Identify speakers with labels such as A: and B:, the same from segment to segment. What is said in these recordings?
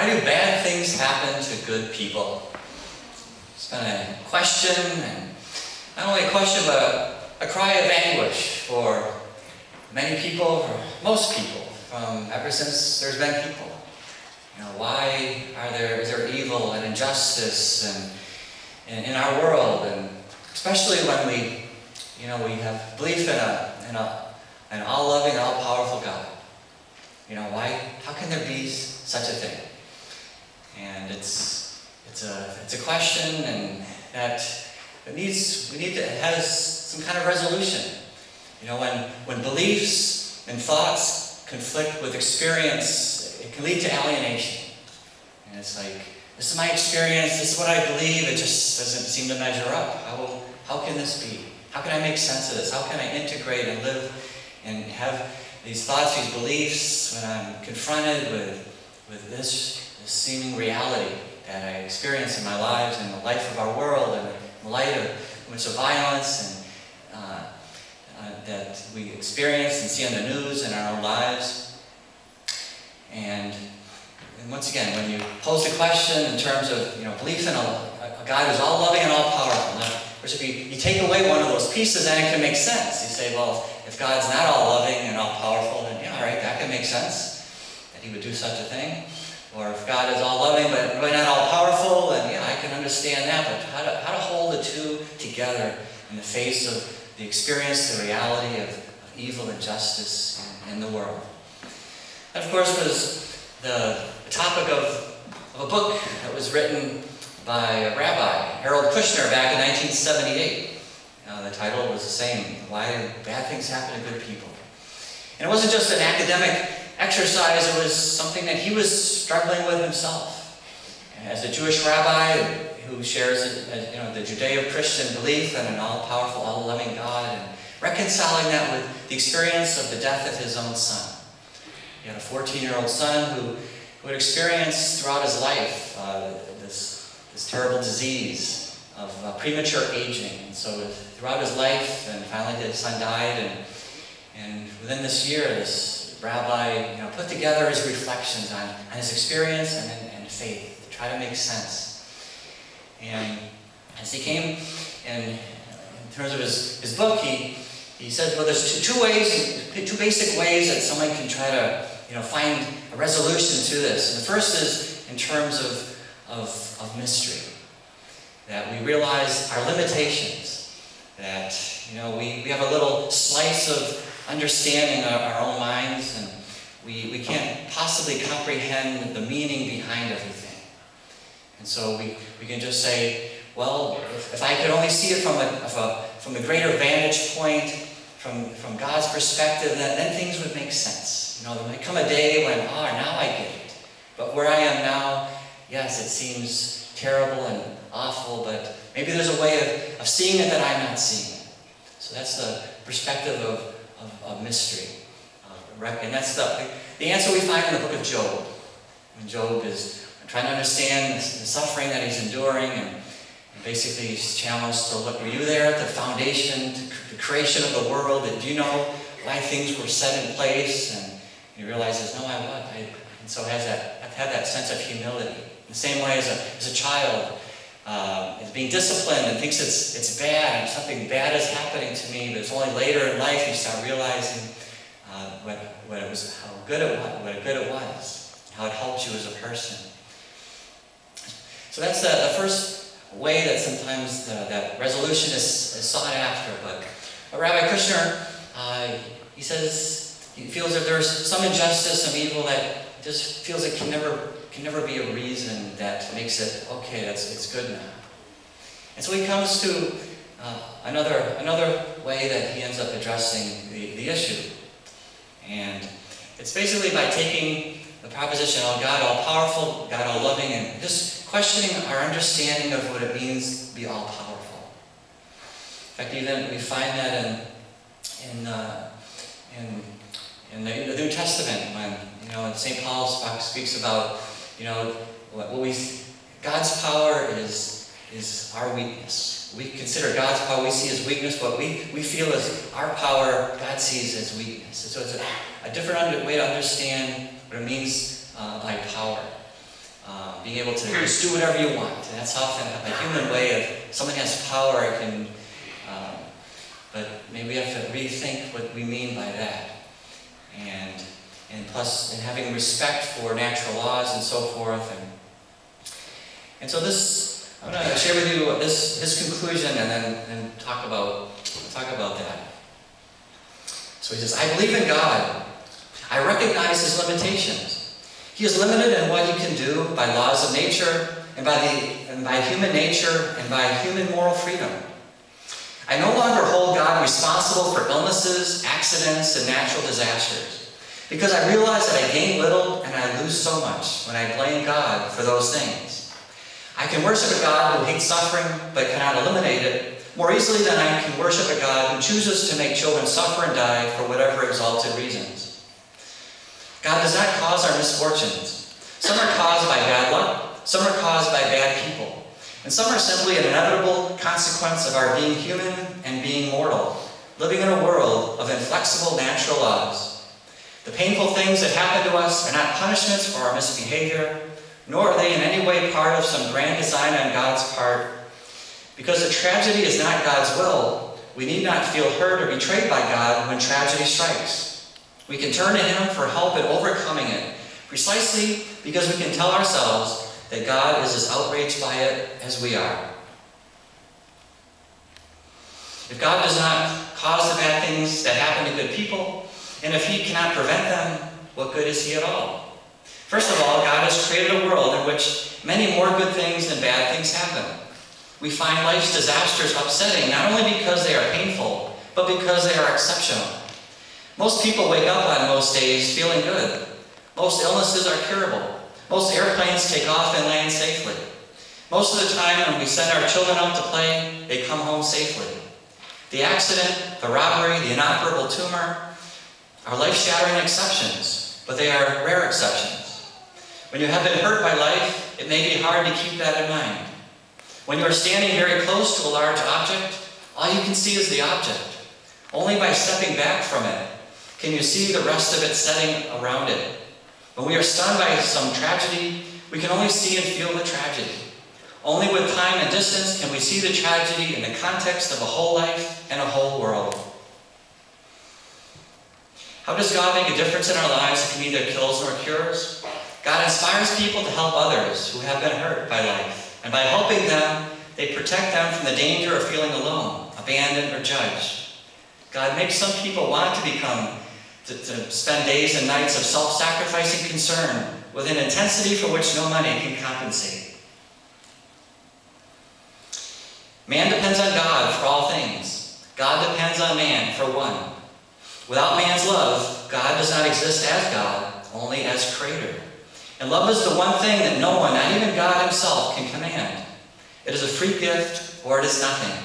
A: Why do bad things happen to good people? It's been a question, and not only a question, but a cry of anguish for many people, for most people, from ever since there's been people. Why is there evil and injustice in our world, and especially when we have belief in an all-loving, all-powerful God. How can there be such a thing? And it's a question, and that has some kind of resolution. When beliefs and thoughts conflict with experience, it can lead to alienation. And it's like, this is my experience, this is what I believe, it just doesn't seem to measure up. How can this be? How can I make sense of this? How can I integrate and live and have these thoughts, these beliefs, when I'm confronted with this seeming reality that I experience in my lives and the life of our world, and in light of much of violence and that we experience and see on the news in our own lives. And once again, when you pose the question in terms of belief in a God who's all loving and all powerful, of course, if you take away one of those pieces, then it can make sense. You say, well, if God's not all loving and all powerful, then yeah, all right, that can make sense that He would do such a thing. Or if God is all loving but really not all powerful, then yeah, I can understand that. But how to hold the two together in the face of the experience, the reality of evil and justice in the world. That, of course, was the topic of a book that was written by a rabbi, Harold Kushner, back in 1978. The title was the same, Why Do Bad Things Happen to Good People? And it wasn't just an academic exercise, it was something that he was struggling with himself. As a Jewish rabbi who shares the Judeo-Christian belief in an all-powerful, all-loving God, and reconciling that with the experience of the death of his own son. He had a 14-year-old son who had experienced throughout his life this terrible disease of premature aging. And so throughout his life, and finally his son died, and within this year, this rabbi put together his reflections on his experience and faith to try to make sense. And as he came, and in terms of his book, he said, well, there's two basic ways that someone can try to find a resolution to this. And the first is in terms of mystery. That we realize our limitations, that we have a little slice of understanding our own minds, and we can't possibly comprehend the meaning behind everything. And so we can just say, well, if I could only see it from a greater vantage point, from God's perspective, then things would make sense. There might come a day when, now I get it. But where I am now, yes, it seems terrible and awful, but maybe there's a way of seeing it that I'm not seeing it. So that's the perspective of mystery. And that's the answer we find in the book of Job. When Job is trying to understand the suffering that he's enduring, and basically he's challenged to look, were you there at the foundation, the creation of the world? Did you know why things were set in place? And he realizes, no, I wasn't. And so I've had that sense of humility. In the same way as a child is being disciplined and thinks it's bad, and something bad is happening to me, but it's only later in life you start realizing how good it was, how it helped you as a person. So that's the first way that sometimes that resolution is sought after. But Rabbi Kushner, he says he feels that there's some injustice, some evil that just feels it can never be a reason that makes it okay. It's good now. And so he comes to another way that he ends up addressing the issue, and it's basically by taking the proposition, God all-powerful, God all-loving, and just questioning our understanding of what it means to be all-powerful. In fact, even we find that in the New Testament, when St. Paul speaks about, God's power is our weakness. We consider God's power, we see as weakness, what we feel as our power, God sees as weakness. And so it's a different way to understand what it means by power. being able to just do whatever you want. And that's often a human way of, someone has power, I can, but maybe we have to rethink what we mean by that. And plus, in having respect for natural laws and so forth. And so this, I'm going to share with you his conclusion and then talk about that. So he says, I believe in God. I recognize his limitations. He is limited in what he can do by laws of nature and by human nature and by human moral freedom. I no longer hold God responsible for illnesses, accidents, and natural disasters, because I realize that I gain little and I lose so much when I blame God for those things. I can worship a God who hates suffering but cannot eliminate it more easily than I can worship a God who chooses to make children suffer and die for whatever exalted reasons. God does not cause our misfortunes. Some are caused by bad luck, some are caused by bad people, and some are simply an inevitable consequence of our being human and being mortal, living in a world of inflexible natural laws. The painful things that happen to us are not punishments for our misbehavior, nor are they in any way part of some grand design on God's part. Because a tragedy is not God's will, we need not feel hurt or betrayed by God when tragedy strikes. We can turn to him for help in overcoming it, precisely because we can tell ourselves that God is as outraged by it as we are. If God does not cause the bad things that happen to good people, and if he cannot prevent them, what good is he at all? First of all, God has created a world in which many more good things than bad things happen. We find life's disasters upsetting, not only because they are painful, but because they are exceptional. Most people wake up on most days feeling good. Most illnesses are curable. Most airplanes take off and land safely. Most of the time when we send our children out to play, they come home safely. The accident, the robbery, the inoperable tumor are life-shattering exceptions, but they are rare exceptions. When you have been hurt by life, it may be hard to keep that in mind. When you are standing very close to a large object, all you can see is the object. Only by stepping back from it can you see the rest of it setting around it. When we are stunned by some tragedy, we can only see and feel the tragedy. Only with time and distance can we see the tragedy in the context of a whole life and a whole world. How does God make a difference in our lives if he neither kills nor cures? God inspires people to help others who have been hurt by life, and by helping them, they protect them from the danger of feeling alone, abandoned, or judged. God makes some people want to spend days and nights of self-sacrificing concern with an intensity for which no money can compensate. Man depends on God for all things. God depends on man for one. Without man's love, God does not exist as God, only as creator. And love is the one thing that no one, not even God himself, can command. It is a free gift, or it is nothing.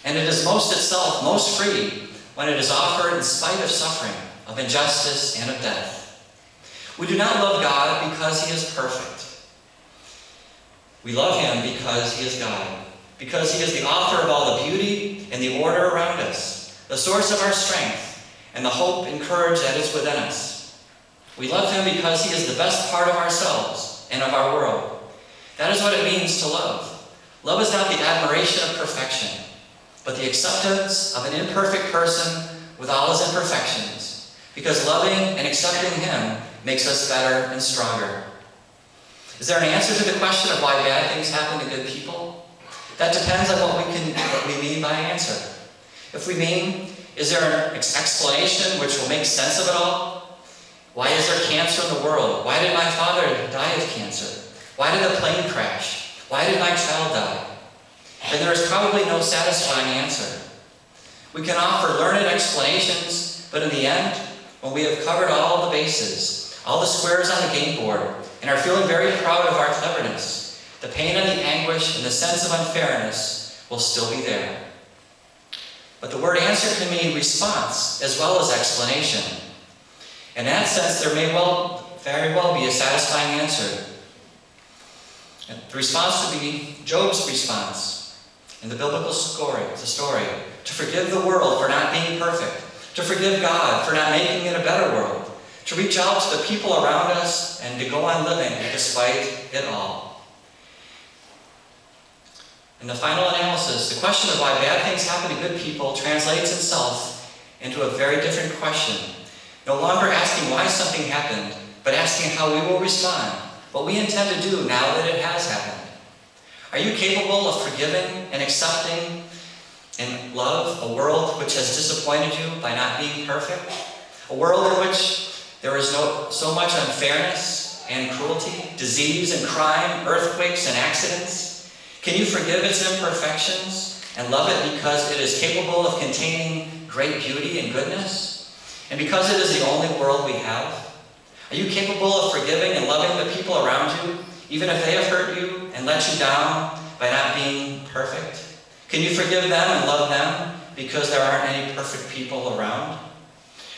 A: And it is most itself, most free, when it is offered in spite of suffering, of injustice, and of death. We do not love God because he is perfect. We love him because he is God, because he is the author of all the beauty and the order around us, the source of our strength, and the hope and courage that is within us. We love him because he is the best part of ourselves and of our world. That is what it means to love. Love is not the admiration of perfection, but the acceptance of an imperfect person with all his imperfections, because loving and accepting him makes us better and stronger. Is there an answer to the question of why bad things happen to good people? That depends on what we mean by answer. If we mean, is there an explanation which will make sense of it all? Why is there cancer in the world? Why did my father die of cancer? Why did the plane crash? Why did my child die? Then there is probably no satisfying answer. We can offer learned explanations, but in the end, when we have covered all the bases, all the squares on the game board, and are feeling very proud of our cleverness, the pain and the anguish and the sense of unfairness will still be there. But the word answer can mean response as well as explanation. In that sense, there may very well be a satisfying answer. And the response would be Job's response in the biblical story, to forgive the world for not being perfect, to forgive God for not making it a better world, to to reach out to the people around us, and to go on living despite it all. In the final analysis, the question of why bad things happen to good people translates itself into a very different question. No longer asking why something happened, but asking how we will respond, what we intend to do now that it has happened. Are you capable of forgiving and accepting in love a world which has disappointed you by not being perfect? A world in which there is so much unfairness and cruelty, disease and crime, earthquakes and accidents? Can you forgive its imperfections and love it because it is capable of containing great beauty and goodness? And because it is the only world we have? Are you capable of forgiving and loving the people around you, even if they have hurt you and let you down by not being perfect? Can you forgive them and love them because there aren't any perfect people around?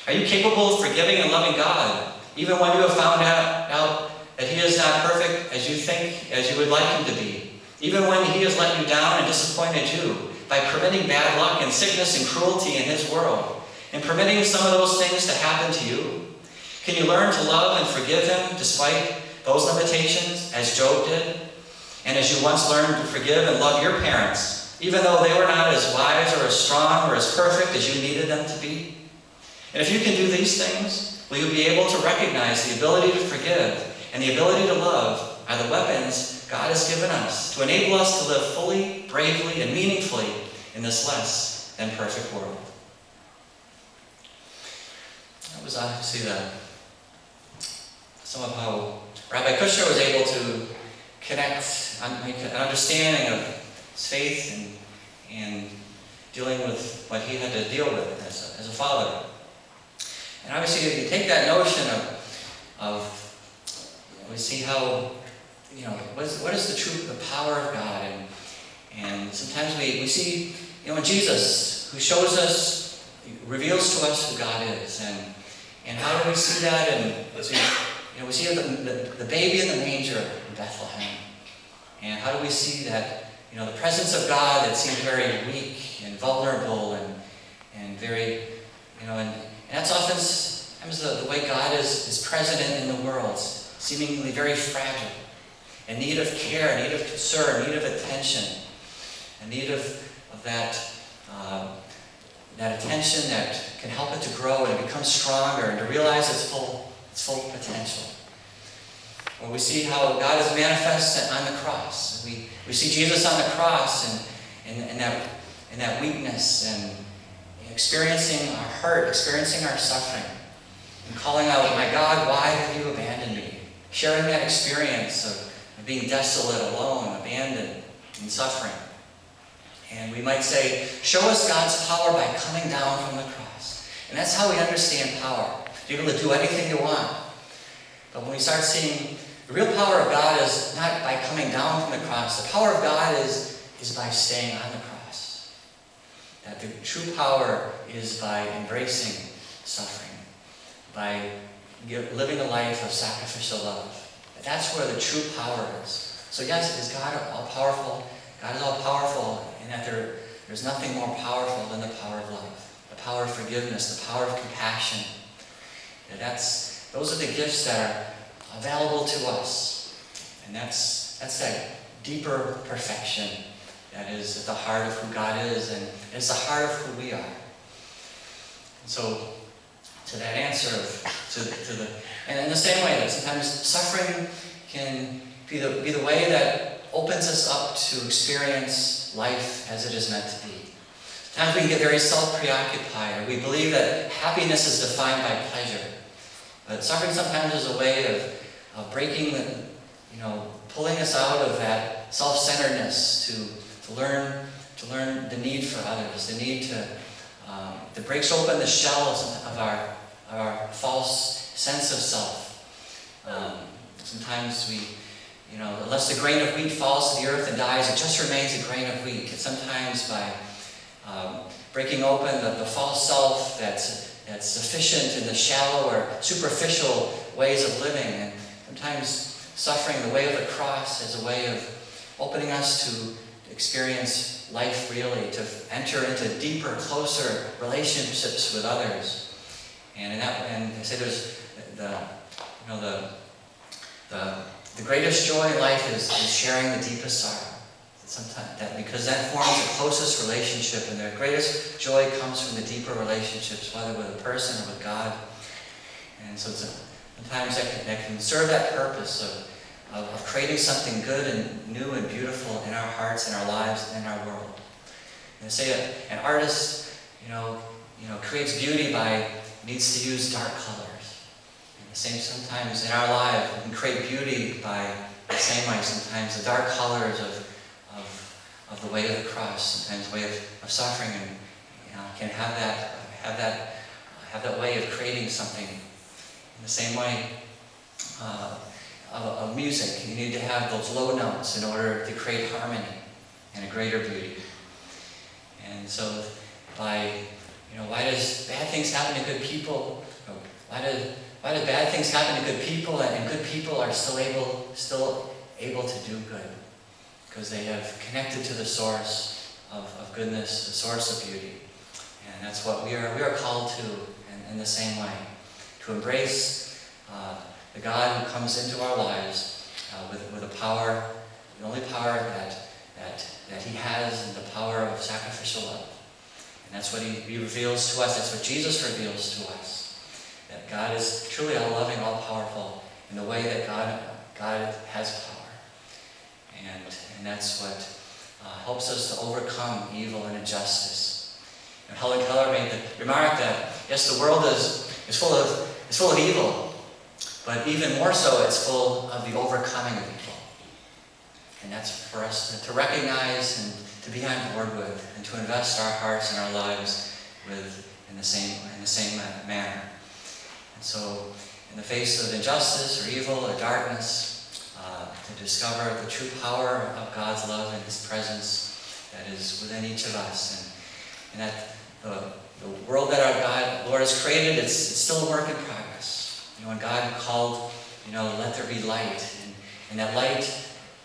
A: Are you capable of forgiving and loving God, even when you have found out that He is not perfect as you would like Him to be? Even when He has let you down and disappointed you by permitting bad luck and sickness and cruelty in His world, and permitting some of those things to happen to you? Can you learn to love and forgive Him despite those limitations, as Job did? And as you once learned to forgive and love your parents, even though they were not as wise or as strong or as perfect as you needed them to be? And if you can do these things, will you be able to recognize the ability to forgive and the ability to love are the weapons God has given us to enable us to live fully, bravely, and meaningfully in this less than perfect world? That was obviously some of how Rabbi Kushner was able to connect, make an understanding of his faith and dealing with what he had to deal with as a father. And obviously, if you take that notion of we see how, what is the power of God, and sometimes we see, in Jesus, who shows us, reveals to us who God is, and how do we see that? And we see the baby in the manger in Bethlehem, and how do we see that, the presence of God that seemed very weak and vulnerable and very, and that's oftentimes the way God is present in the world, seemingly very fragile, in need of care, need of concern, need of attention, in need of that attention that can help it to grow and become stronger and to realize its full potential. When we see how God is manifest on the cross, we see Jesus on the cross and that weakness and experiencing our hurt, experiencing our suffering, and calling out, "My God, why have you abandoned me?" Sharing that experience of being desolate, alone, abandoned, and suffering. And we might say, show us God's power by coming down from the cross. And that's how we understand power. You're able to do anything you want. But when we start seeing the real power of God is not by coming down from the cross. The power of God is by staying on the cross. That the true power is by embracing suffering, by living a life of sacrificial love. That's where the true power is. So yes, is God all-powerful? God is all-powerful in that there's nothing more powerful than the power of love, the power of forgiveness, the power of compassion. Those are the gifts that are available to us. And that's that deeper perfection that is at the heart of who God is, and it's the heart of who we are. And so, to that answer and in the same way that sometimes suffering can be the way that opens us up to experience life as it is meant to be. Sometimes we can get very self-preoccupied, or we believe that happiness is defined by pleasure. But suffering sometimes is a way of breaking pulling us out of that self-centeredness to learn the need for others, the need that breaks open the shells of our false sense of self. Sometimes unless the grain of wheat falls to the earth and dies, it just remains a grain of wheat. And sometimes by breaking open the false self that's sufficient in the shallow or superficial ways of living, and sometimes suffering, the way of the cross, as a way of opening us to experience life really, to enter into deeper, closer relationships with others. And I say the greatest joy in life is sharing the deepest sorrow. Sometimes because that forms the closest relationship, and the greatest joy comes from the deeper relationships, whether with a person or with God. And so sometimes that can serve that purpose of creating something good and new and beautiful in our hearts, in our lives, and in our world. And say an artist, creates beauty needs to use dark colors. And the same sometimes in our lives, we can create beauty by the same way. Sometimes the dark colors of the way of the cross, sometimes the way of suffering, and can have that way of creating something. In the same way of music, you need to have those low notes in order to create harmony and a greater beauty. And so why does bad things happen to good people? Why do bad things happen to good people, and good people are still able to do good? Because they have connected to the source of goodness, the source of beauty. And that's what we are called to in the same way. To embrace the God who comes into our lives with a power, the only power that He has, and the power of sacrificial love. And that's what He reveals to us. That's what Jesus reveals to us. That God is truly all-loving, all-powerful in the way that God has power. And that's what helps us to overcome evil and injustice. And Helen Keller made the remark that, yes, the world is full of evil, but even more so, it's full of the overcoming of evil. And that's for us to recognize and to be on board with, and to invest our hearts and our lives in the same manner. And so, in the face of injustice or evil or darkness, to discover the true power of God's love and His presence that is within each of us, and that the world that our Lord has created, it's still a work in progress. When God called, let there be light, and that light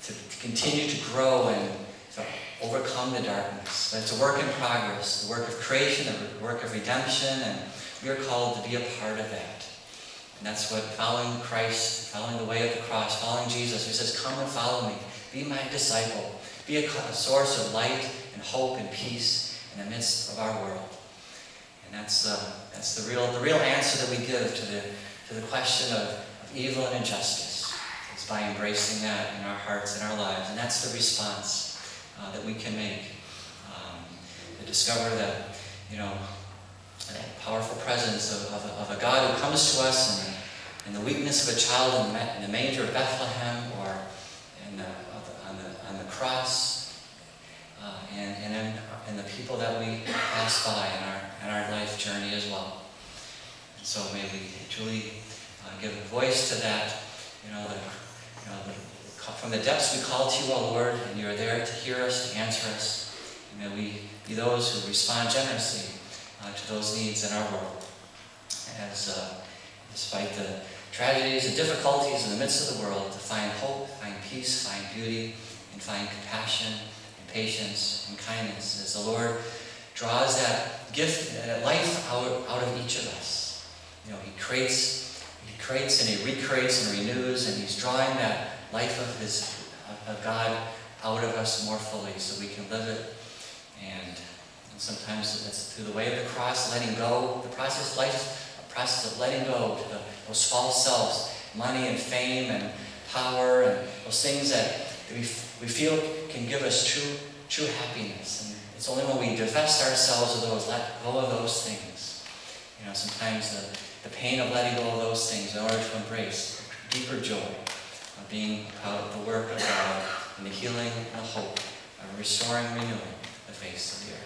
A: to continue to grow and to overcome the darkness. But it's a work in progress, the work of creation, the work of redemption, and we are called to be a part of that. And that's what following Christ, following the way of the cross, following Jesus, who says, come and follow me, be my disciple, be a source of light and hope and peace in the midst of our world. And that's the real answer that we give to the question of evil and injustice, is by embracing that in our hearts and our lives. And that's the response that we can make, to discover that, that powerful presence of a God who comes to us in the weakness of a child in the manger of Bethlehem, or on the cross, and in the people that we pass by in our life journey as well. And so may we truly give a voice to that. From the depths we call to you, O Lord, and you are there to hear us, to answer us. And may we be those who respond generously to those needs in our world, as despite the tragedies and difficulties in the midst of the world, to find hope, find peace, find beauty, and find compassion and patience and kindness, as the Lord draws that gift, that life out of each of us. He creates and He recreates and renews, and He's drawing that life of God out of us more fully, so we can live it. And sometimes that's through the way of the cross, letting go. The process of life is a process of letting go to those false selves, money and fame and power, and those things that we feel can give us true happiness. And it's only when we divest ourselves of those, let go of those things. Sometimes the pain of letting go of those things in order to embrace deeper joy of being part of the work of God and the healing and the hope of restoring and renewing the face of the earth.